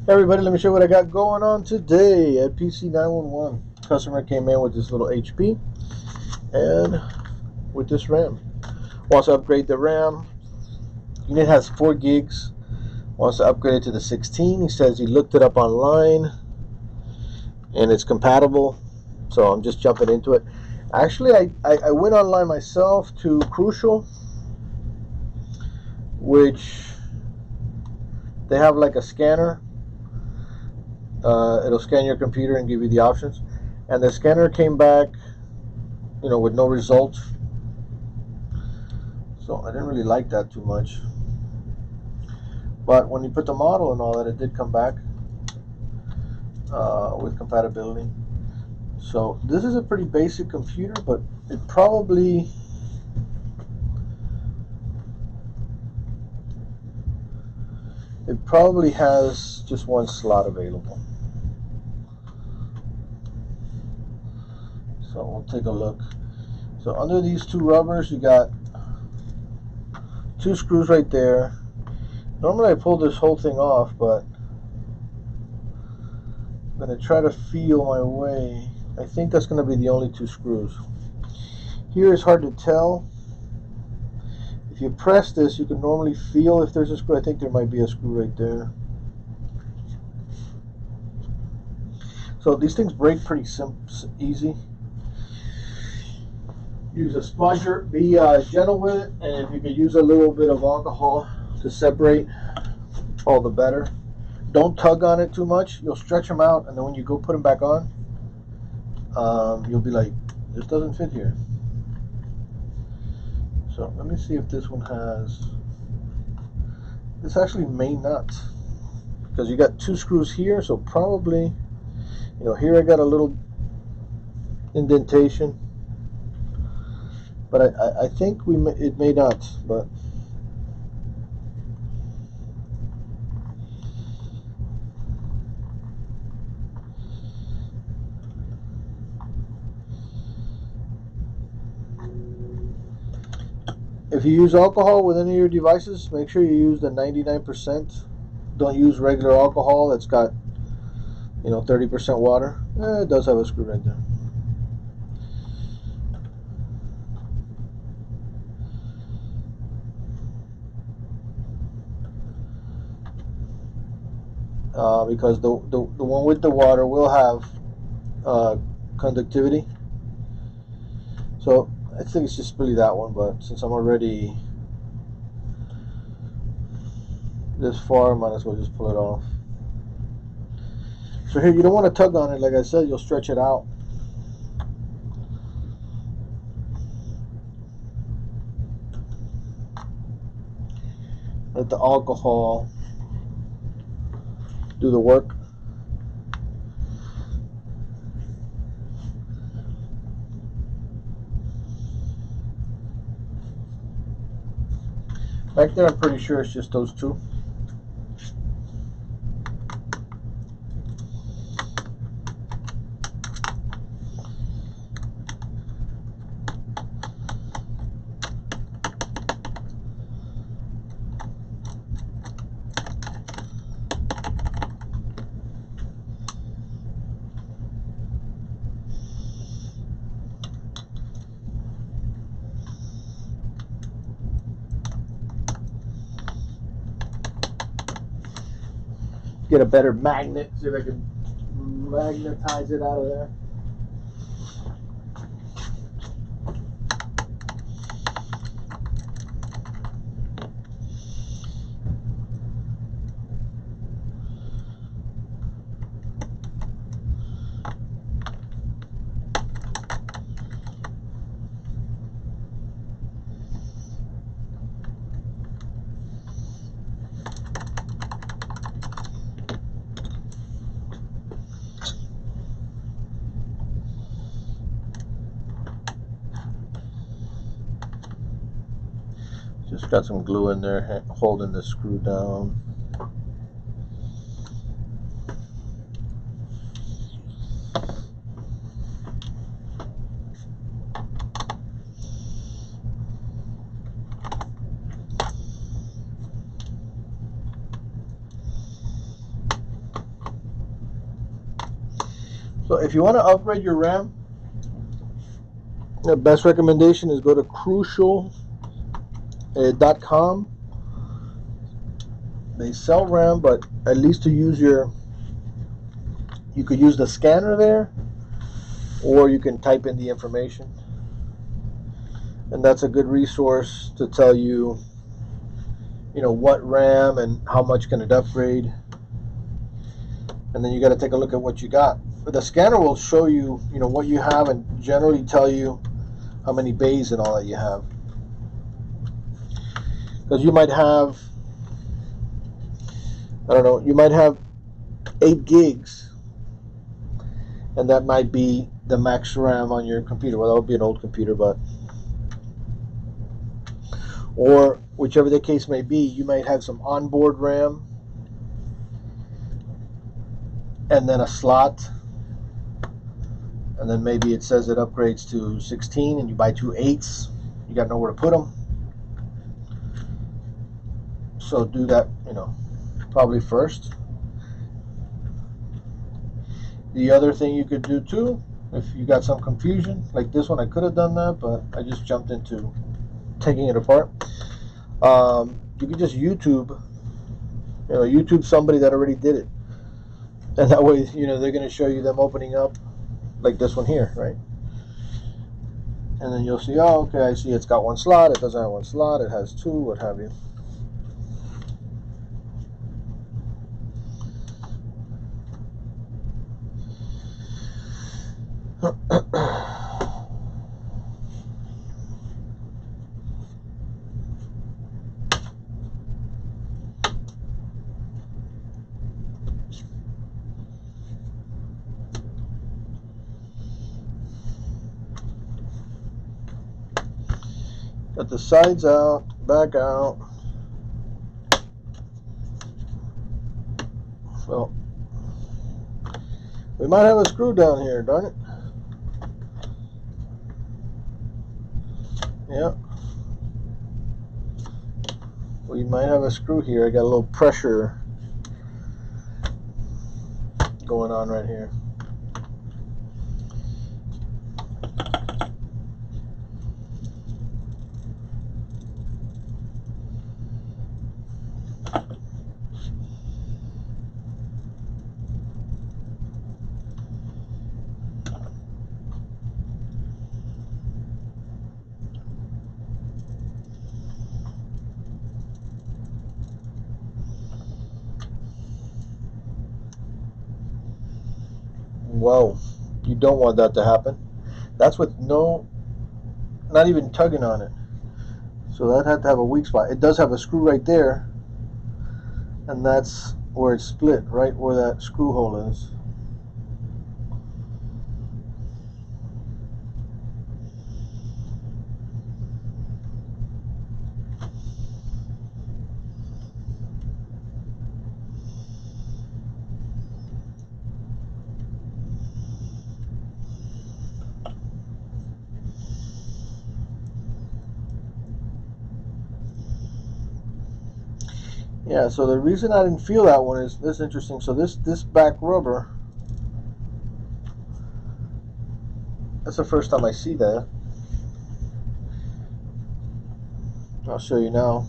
Hey everybody, let me show you what I got going on today at PC 911. Customer came in with this little HP and with this RAM. Wants to upgrade the RAM. Unit has 4 gigs. Wants to upgrade it to the 16. He says he looked it up online and it's compatible. So I'm just jumping into it. Actually, I went online myself to Crucial, which they have like a scanner. It'll scan your computer and give you the options. And the scanner came back, with no results. So I didn't really like that too much. But when you put the model and all that, it did come back with compatibility. So this is a pretty basic computer, but it probably has just one slot available. So we'll take a look. So under these 2 rubbers, you got 2 screws right there. Normally I pull this whole thing off, but I'm going to try to feel my way. I think that's going to be the only 2 screws. Here it's hard to tell. If you press this, you can normally feel if there's a screw. I think there might be a screw right there. So these things break pretty easy. Use a sponger. Be gentle with it, and if you could use a little bit of alcohol to separate, all the better. Don't tug on it too much. You'll stretch them out, and then when you go put them back on, you'll be like, this doesn't fit here. So let me see if this one has. This actually may not, because you got 2 screws here, so probably, here I got a little indentation, but I think it may not, but if you use alcohol with any of your devices, make sure you use the 99%. Don't use regular alcohol that's got 30% water. It does have a screw right there. Because the one with the water will have conductivity. So I think it's just really that one, but since I'm already this far, I might as well just pull it off. So here, you don't want to tug on it. Like I said, you'll stretch it out. Let the alcohol do the work. Back there, I'm pretty sure it's just those 2. Get a better magnet, see if I can magnetize it out of there. Just got some glue in there holding the screw down. So if you want to upgrade your RAM, the best recommendation is go to Crucial.com. They sell RAM, but at least to use you could use the scanner there, or you can type in the information. And that's a good resource to tell you, what RAM and how much can it upgrade. And then you got to take a look at what you got. But the scanner will show you, what you have and generally tell you how many bays and all that you have. Because you might have, I don't know, you might have 8 gigs, and that might be the max RAM on your computer. Well, that would be an old computer, but, or whichever the case may be, you might have some onboard RAM and then a slot, and then maybe it says it upgrades to 16 and you buy 2 8s. You got nowhere to put them. So do that, probably first. The other thing you could do too, if you got some confusion, like this one, I could have done that, but I just jumped into taking it apart. You could just YouTube somebody that already did it. And that way, they're going to show you them opening up, like this one here, right? And then you'll see, oh, okay, I see it's got 1 slot, it doesn't have 1 slot, it has 2, what have you. Got the sides out, back out. So we might have a screw down here, darn it. Yeah. We might have a screw here. I got a little pressure going on right here. Whoa, you don't want that to happen. That's with not even tugging on it. So that had to have a weak spot. It does have a screw right there, and that's where it's split, right where that screw hole is. Yeah, so the reason I didn't feel that one is this interesting. So this back rubber, that's the first time I see that. I'll show you now.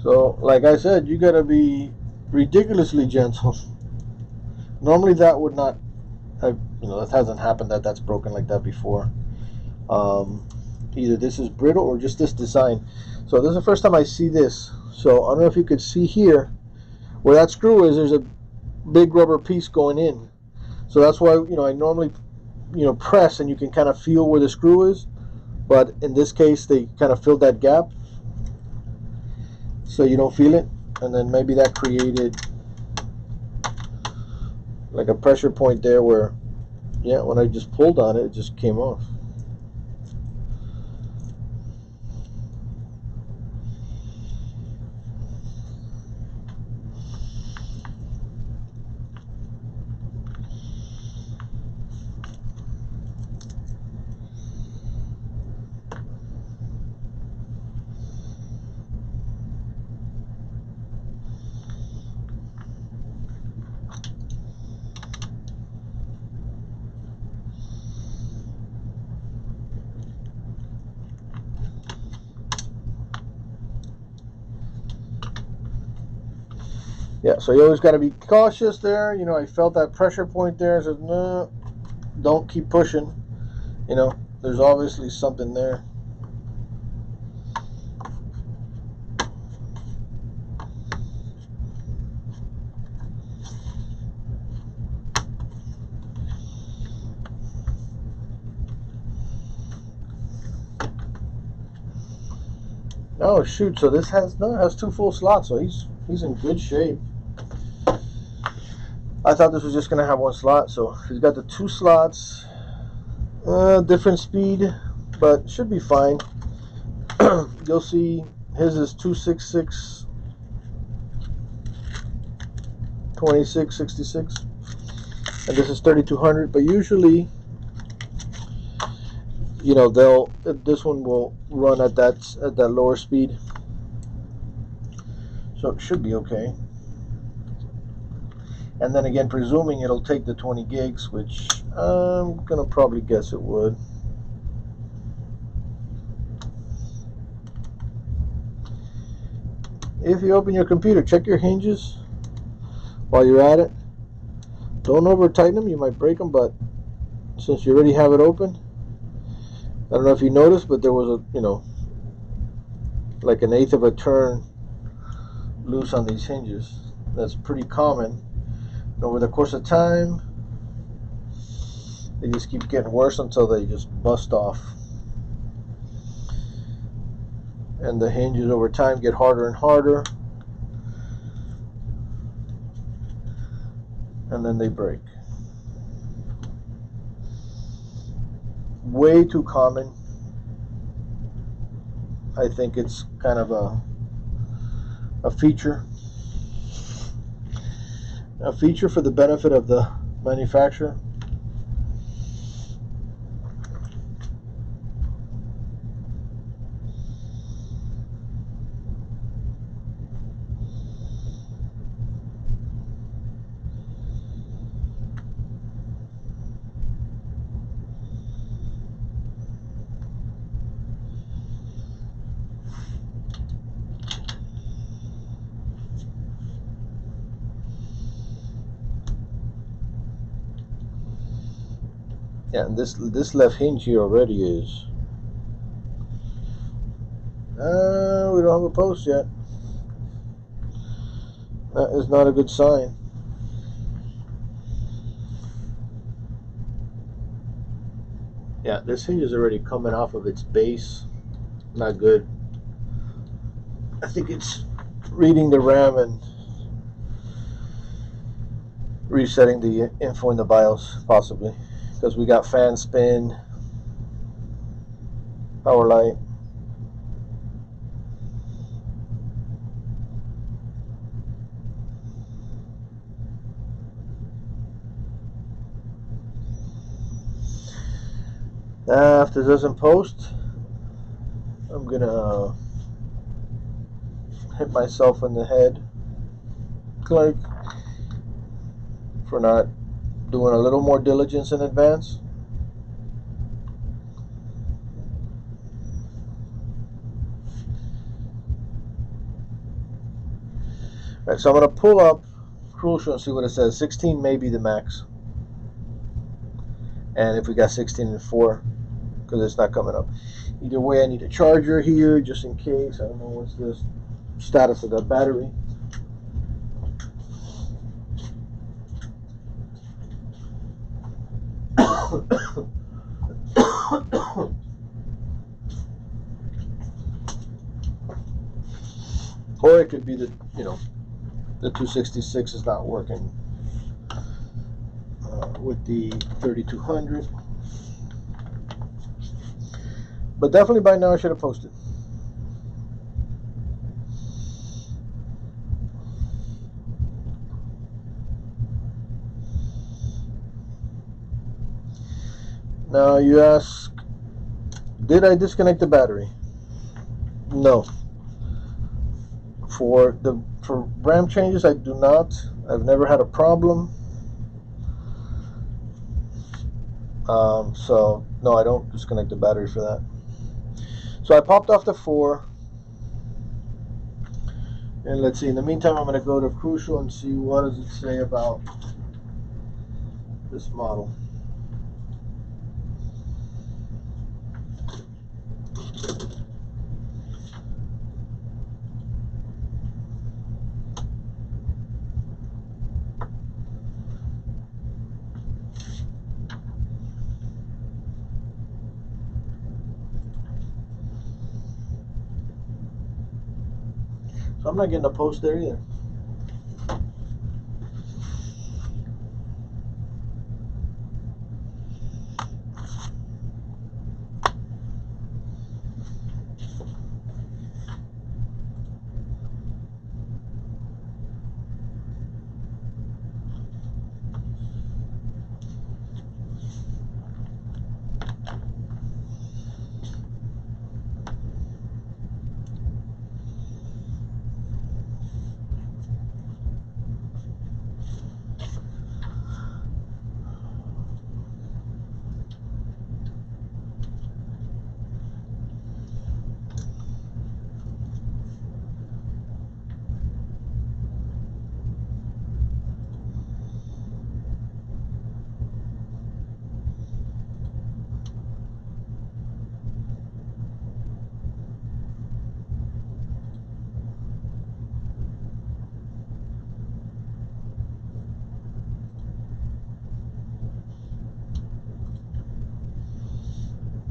So, like I said, you gotta be ridiculously gentle. Normally that would not have, that hasn't happened, that's broken like that before. Either this is brittle or just this design. So this is the first time I see this. So I don't know if you could see here where that screw is, there's a big rubber piece going in. So that's why, I normally, press and you can kind of feel where the screw is. But in this case, they kind of filled that gap, so you don't feel it, and then maybe that created like a pressure point there where, yeah, when I just pulled on it, it just came off. Yeah, so you always got to be cautious there. You know, I felt that pressure point there. I said, no, don't keep pushing. You know, there's obviously something there. Oh shoot! So this has two full slots, so he's in good shape. I thought this was just gonna have one slot, so he's got the two slots, different speed, but should be fine. You'll see his is 266, 2666, and this is 3200. But usually, you know, this one will run at that lower speed, so it should be okay. And then again, presuming it'll take the 20 gigs, which I'm gonna probably guess it would. If you open your computer, check your hinges while you're at it. Don't over tighten them, you might break them, but since you already have it open, I don't know if you noticed, but there was a, you know, like an eighth of a turn loose on these hinges. That's pretty common. And over the course of time, they just keep getting worse until they just bust off. And the hinges over time get harder and harder, and then they break. Way too common. I think it's kind of a feature for the benefit of the manufacturer. Yeah, and this left hinge here already is. We don't have a post yet. That is not a good sign. Yeah, this hinge is already coming off of its base. Not good. I think it's reading the RAM and resetting the info in the BIOS, possibly. Because we got fan spin, power light. If this doesn't post, I'm gonna hit myself in the head, Clark, for not doing a little more diligence in advance. Right, so I'm gonna pull up Crucial and see what it says. 16 may be the max, and if we got 16 and 4, because it's not coming up. Either way, I need a charger here just in case. I don't know what's the status of the battery. Or it could be that, you know, the 266 is not working with the 3200. But definitely by now I should have posted. Now you ask, did I disconnect the battery? No. For RAM changes, I do not. I've never had a problem. So no, I don't disconnect the battery for that. So I popped off the 4. And let's see, in the meantime, I'm going to go to Crucial and see what does it say about this model. So I'm not getting a post there either.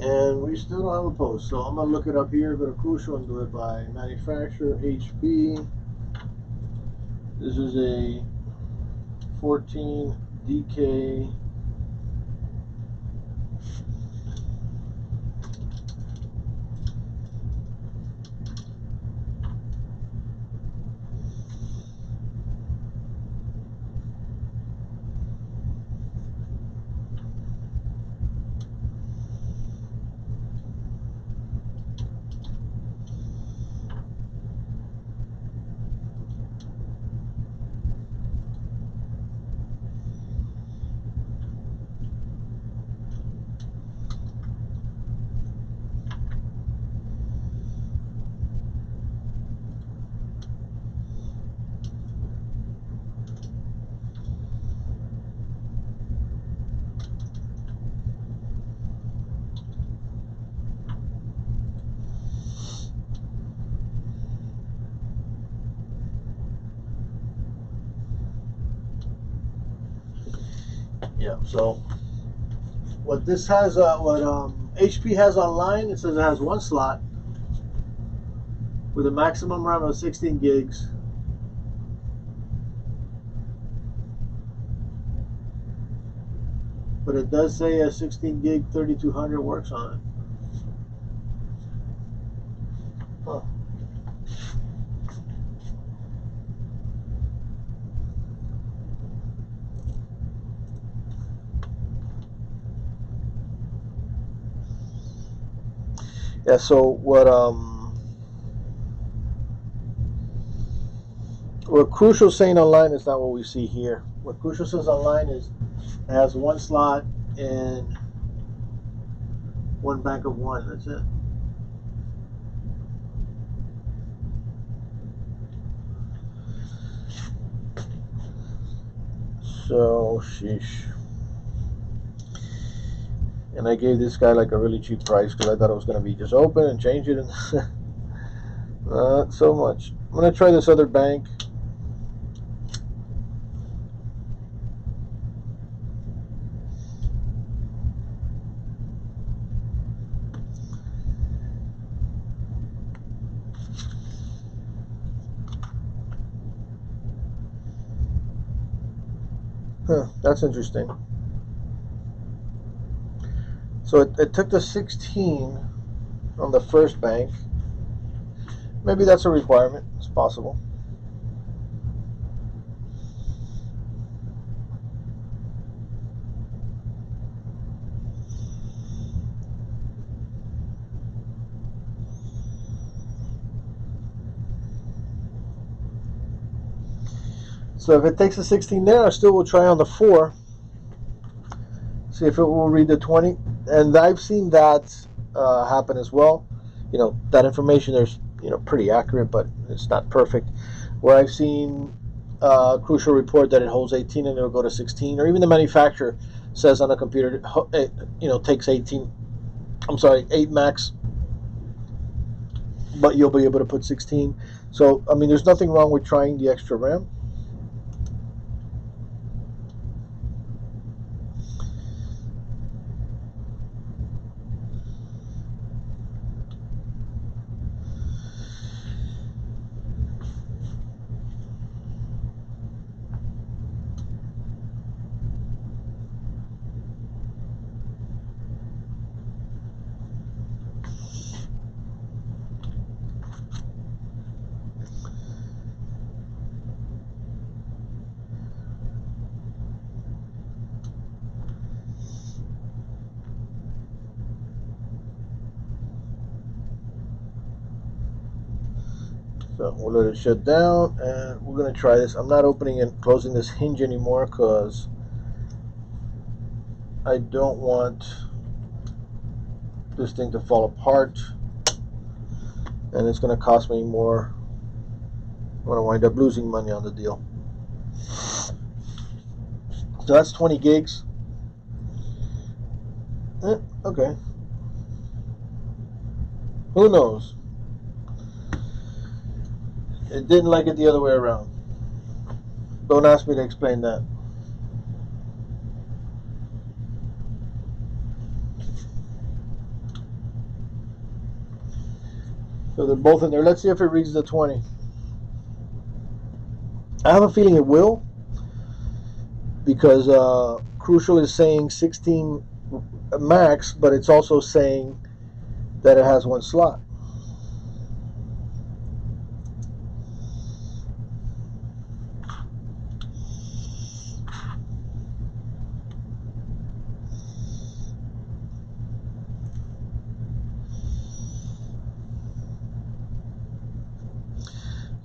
And we still don't have a post, so I'm gonna look it up here, go to Crucial and do it by manufacturer, HP. This is a 14 DK Yeah, so what this has, what HP has online, it says it has one slot with a maximum RAM of 16 gigs. But it does say a 16 gig 3200 works on it. Huh. Yeah, so what Crucial saying online is not what we see here. What Crucial says online is it has one slot and one bank of one. That's it. So, sheesh. And I gave this guy like a really cheap price because I thought it was going to be just open and change it, and not so much. I'm going to try this other bank. Huh, that's interesting. So it took the 16 on the first bank. Maybe that's a requirement. It's possible. So if it takes a 16 there, I still will try on the 4. See if it will read the 20. And I've seen that happen as well. You know, that information, there's pretty accurate, but it's not perfect. Where I've seen Crucial report that it holds 18 and it'll go to 16, or even the manufacturer says on a computer it takes 18. I'm sorry, 8 max, but you'll be able to put 16. So I mean, there's nothing wrong with trying the extra RAM. So we'll let it shut down, and we're going to try this. I'm not opening and closing this hinge anymore because I don't want this thing to fall apart, and it's going to cost me more. I'm going to wind up losing money on the deal. So that's 20 gigs. Okay. Who knows? It didn't like it the other way around. Don't ask me to explain that. So they're both in there. Let's see if it reaches the 20. I have a feeling it will, because Crucial is saying 16 max, but it's also saying that it has 1 slot.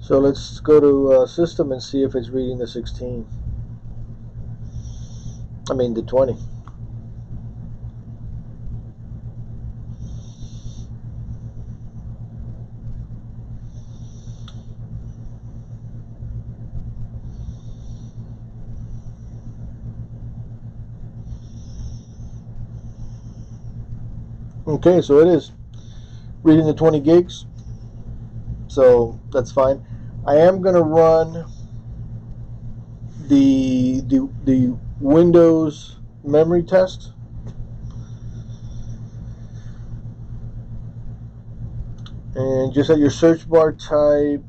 So let's go to system and see if it's reading the 16. I mean the 20. Okay, so it is reading the 20 gigs. So that's fine. I am going to run the Windows memory test. And just at your search bar type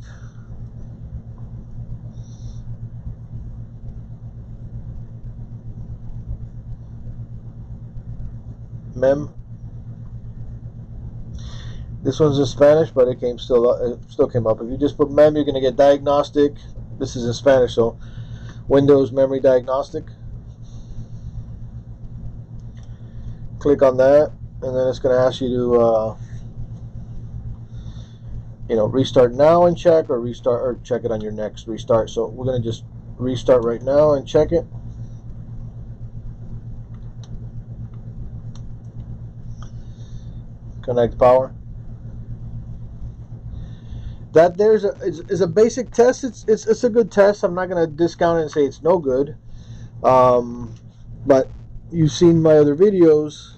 mem. This one's in Spanish, but it still came up. If you just put mem, you're going to get diagnostic. This is in Spanish, so Windows memory diagnostic. Click on that, and then it's going to ask you to restart now and check, or restart, or check it on your next restart. So we're going to just restart right now and check it. Connect power. That is a basic test. It's a good test. I'm not going to discount it and say it's no good. But you've seen my other videos.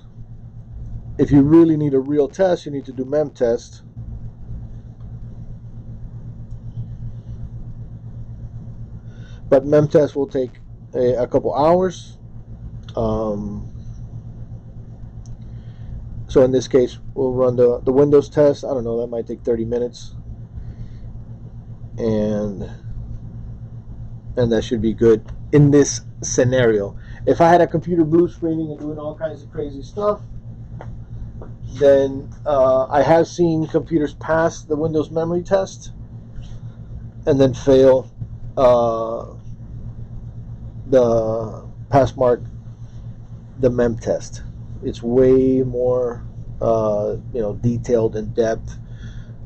If you really need a real test, you need to do mem test. But mem test will take a couple hours. So in this case, we'll run the Windows test. I don't know, that might take 30 minutes. And that should be good in this scenario. If I had a computer blue screening and doing all kinds of crazy stuff, then I have seen computers pass the Windows memory test and then fail the pass mark the mem test. It's way more detailed, in depth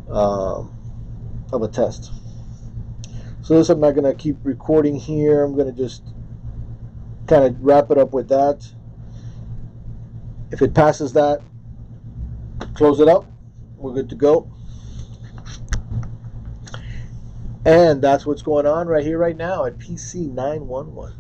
of a test. So this, I'm not going to keep recording here. I'm going to just kind of wrap it up with that. If it passes that, close it up. We're good to go. And that's what's going on right here, right now at PC 911.